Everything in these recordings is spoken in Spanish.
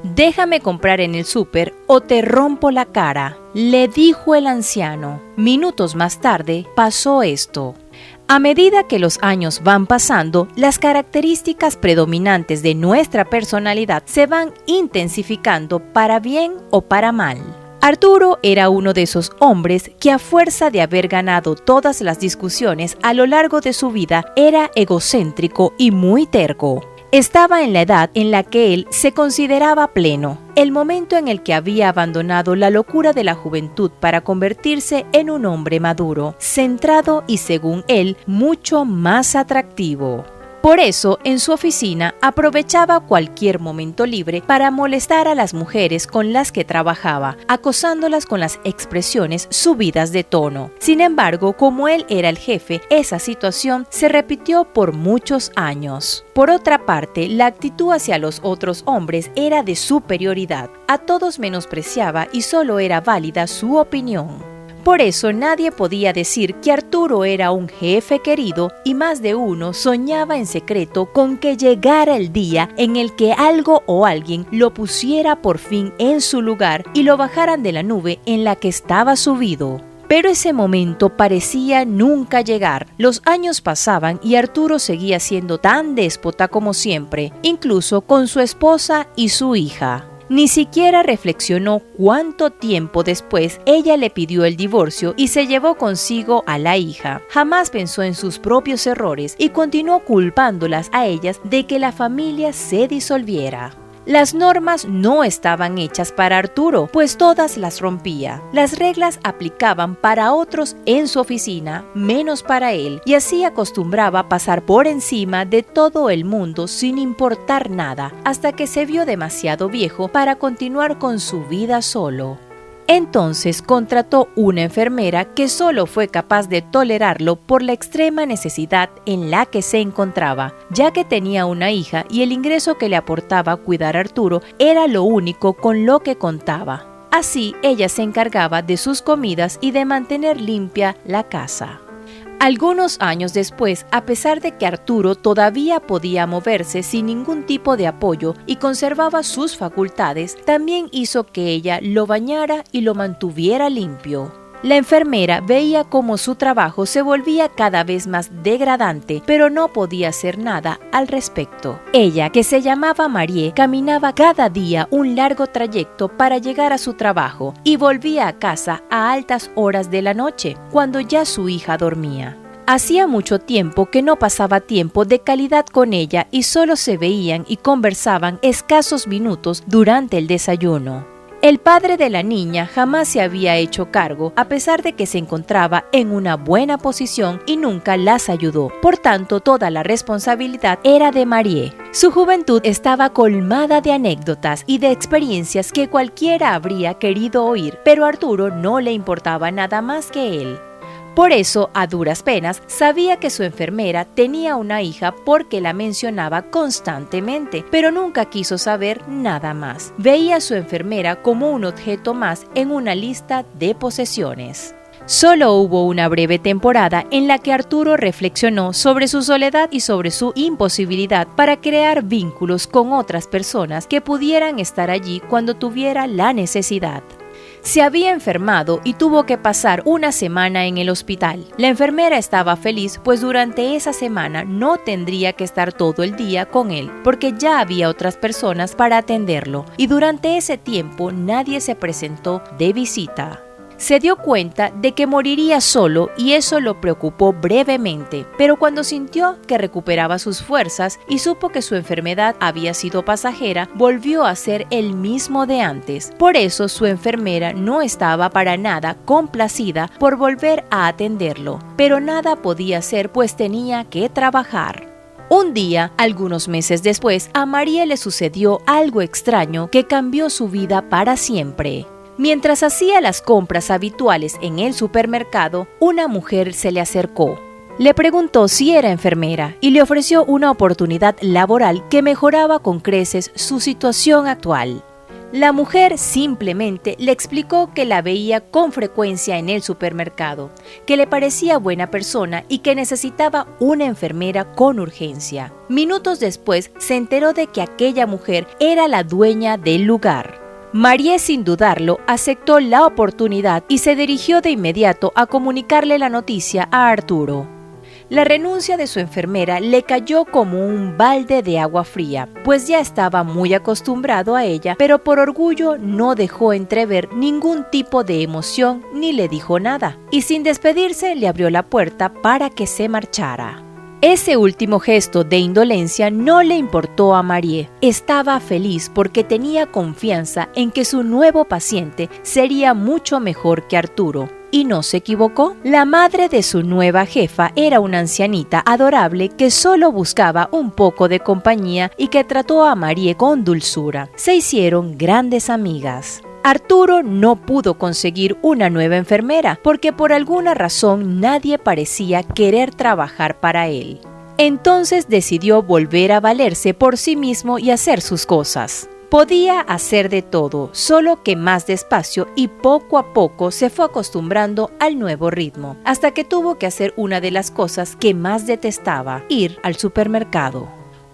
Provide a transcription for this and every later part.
«Déjame comprar en el súper o te rompo la cara», le dijo el anciano. Minutos más tarde pasó esto. A medida que los años van pasando, las características predominantes de nuestra personalidad se van intensificando para bien o para mal. Arturo era uno de esos hombres que, a fuerza de haber ganado todas las discusiones a lo largo de su vida, era egocéntrico y muy terco. Estaba en la edad en la que él se consideraba pleno, el momento en el que había abandonado la locura de la juventud para convertirse en un hombre maduro, centrado y, según él, mucho más atractivo. Por eso, en su oficina, aprovechaba cualquier momento libre para molestar a las mujeres con las que trabajaba, acosándolas con las expresiones subidas de tono. Sin embargo, como él era el jefe, esa situación se repitió por muchos años. Por otra parte, la actitud hacia los otros hombres era de superioridad. A todos menospreciaba y solo era válida su opinión. Por eso nadie podía decir que Arturo era un jefe querido, y más de uno soñaba en secreto con que llegara el día en el que algo o alguien lo pusiera por fin en su lugar y lo bajaran de la nube en la que estaba subido. Pero ese momento parecía nunca llegar. Los años pasaban y Arturo seguía siendo tan déspota como siempre, incluso con su esposa y su hija. Ni siquiera reflexionó cuánto tiempo después ella le pidió el divorcio y se llevó consigo a la hija. Jamás pensó en sus propios errores y continuó culpándolas a ellas de que la familia se disolviera. Las normas no estaban hechas para Arturo, pues todas las rompía. Las reglas aplicaban para otros en su oficina, menos para él, y así acostumbraba a pasar por encima de todo el mundo sin importar nada, hasta que se vio demasiado viejo para continuar con su vida solo. Entonces contrató una enfermera que solo fue capaz de tolerarlo por la extrema necesidad en la que se encontraba, ya que tenía una hija y el ingreso que le aportaba cuidar a Arturo era lo único con lo que contaba. Así, ella se encargaba de sus comidas y de mantener limpia la casa. Algunos años después, a pesar de que Arturo todavía podía moverse sin ningún tipo de apoyo y conservaba sus facultades, también hizo que ella lo bañara y lo mantuviera limpio. La enfermera veía cómo su trabajo se volvía cada vez más degradante, pero no podía hacer nada al respecto. Ella, que se llamaba Marie, caminaba cada día un largo trayecto para llegar a su trabajo y volvía a casa a altas horas de la noche, cuando ya su hija dormía. Hacía mucho tiempo que no pasaba tiempo de calidad con ella y solo se veían y conversaban escasos minutos durante el desayuno. El padre de la niña jamás se había hecho cargo, a pesar de que se encontraba en una buena posición y nunca las ayudó. Por tanto, toda la responsabilidad era de Marie. Su juventud estaba colmada de anécdotas y de experiencias que cualquiera habría querido oír, pero a Arturo no le importaba nada más que él. Por eso, a duras penas, sabía que su enfermera tenía una hija porque la mencionaba constantemente, pero nunca quiso saber nada más. Veía a su enfermera como un objeto más en una lista de posesiones. Solo hubo una breve temporada en la que Arturo reflexionó sobre su soledad y sobre su imposibilidad para crear vínculos con otras personas que pudieran estar allí cuando tuviera la necesidad. Se había enfermado y tuvo que pasar una semana en el hospital. La enfermera estaba feliz, pues durante esa semana no tendría que estar todo el día con él, porque ya había otras personas para atenderlo, y durante ese tiempo nadie se presentó de visita. Se dio cuenta de que moriría solo y eso lo preocupó brevemente, pero cuando sintió que recuperaba sus fuerzas y supo que su enfermedad había sido pasajera, volvió a ser el mismo de antes. Por eso su enfermera no estaba para nada complacida por volver a atenderlo, pero nada podía hacer pues tenía que trabajar. Un día, algunos meses después, a María le sucedió algo extraño que cambió su vida para siempre. Mientras hacía las compras habituales en el supermercado, una mujer se le acercó. Le preguntó si era enfermera y le ofreció una oportunidad laboral que mejoraba con creces su situación actual. La mujer simplemente le explicó que la veía con frecuencia en el supermercado, que le parecía buena persona y que necesitaba una enfermera con urgencia. Minutos después se enteró de que aquella mujer era la dueña del lugar. Marie, sin dudarlo, aceptó la oportunidad y se dirigió de inmediato a comunicarle la noticia a Arturo. La renuncia de su enfermera le cayó como un balde de agua fría, pues ya estaba muy acostumbrado a ella, pero por orgullo no dejó entrever ningún tipo de emoción ni le dijo nada, y sin despedirse le abrió la puerta para que se marchara. Ese último gesto de indolencia no le importó a Marie. Estaba feliz porque tenía confianza en que su nuevo paciente sería mucho mejor que Arturo. Y no se equivocó. La madre de su nueva jefa era una ancianita adorable que solo buscaba un poco de compañía y que trató a Marie con dulzura. Se hicieron grandes amigas. Arturo no pudo conseguir una nueva enfermera porque por alguna razón nadie parecía querer trabajar para él. Entonces decidió volver a valerse por sí mismo y hacer sus cosas. Podía hacer de todo, solo que más despacio, y poco a poco se fue acostumbrando al nuevo ritmo, hasta que tuvo que hacer una de las cosas que más detestaba: ir al supermercado.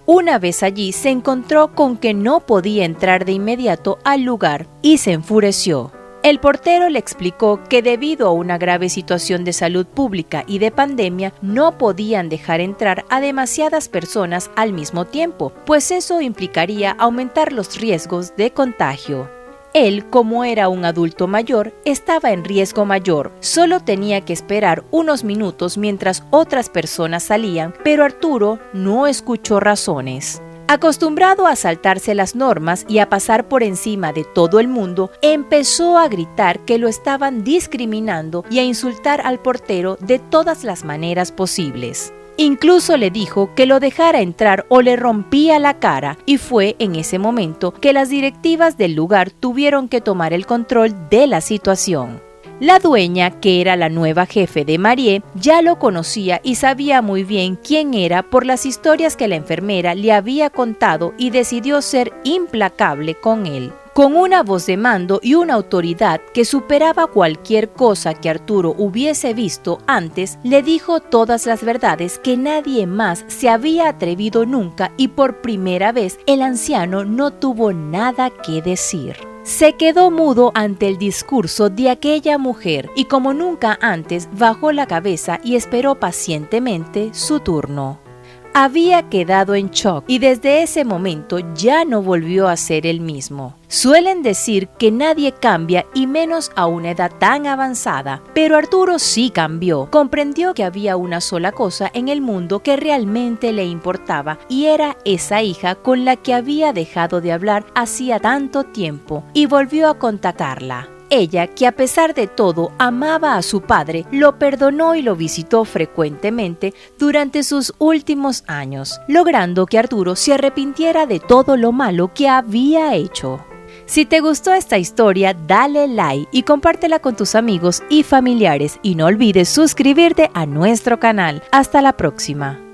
Una vez allí se encontró con que no podía entrar de inmediato al lugar y se enfureció. El portero le explicó que debido a una grave situación de salud pública y de pandemia no podían dejar entrar a demasiadas personas al mismo tiempo, pues eso implicaría aumentar los riesgos de contagio. Él, como era un adulto mayor, estaba en riesgo mayor. Solo tenía que esperar unos minutos mientras otras personas salían, pero Arturo no escuchó razones. Acostumbrado a saltarse las normas y a pasar por encima de todo el mundo, empezó a gritar que lo estaban discriminando y a insultar al portero de todas las maneras posibles. Incluso le dijo que lo dejara entrar o le rompía la cara, y fue en ese momento que las directivas del lugar tuvieron que tomar el control de la situación. La dueña, que era la nueva jefe de Marie, ya lo conocía y sabía muy bien quién era por las historias que la enfermera le había contado, y decidió ser implacable con él. Con una voz de mando y una autoridad que superaba cualquier cosa que Arturo hubiese visto antes, le dijo todas las verdades que nadie más se había atrevido nunca, y por primera vez el anciano no tuvo nada que decir. Se quedó mudo ante el discurso de aquella mujer y como nunca antes bajó la cabeza y esperó pacientemente su turno. Había quedado en shock y desde ese momento ya no volvió a ser el mismo. Suelen decir que nadie cambia, y menos a una edad tan avanzada, pero Arturo sí cambió. Comprendió que había una sola cosa en el mundo que realmente le importaba, y era esa hija con la que había dejado de hablar hacía tanto tiempo, y volvió a contactarla. Ella, que a pesar de todo amaba a su padre, lo perdonó y lo visitó frecuentemente durante sus últimos años, logrando que Arturo se arrepintiera de todo lo malo que había hecho. Si te gustó esta historia, dale like y compártela con tus amigos y familiares, y no olvides suscribirte a nuestro canal. Hasta la próxima.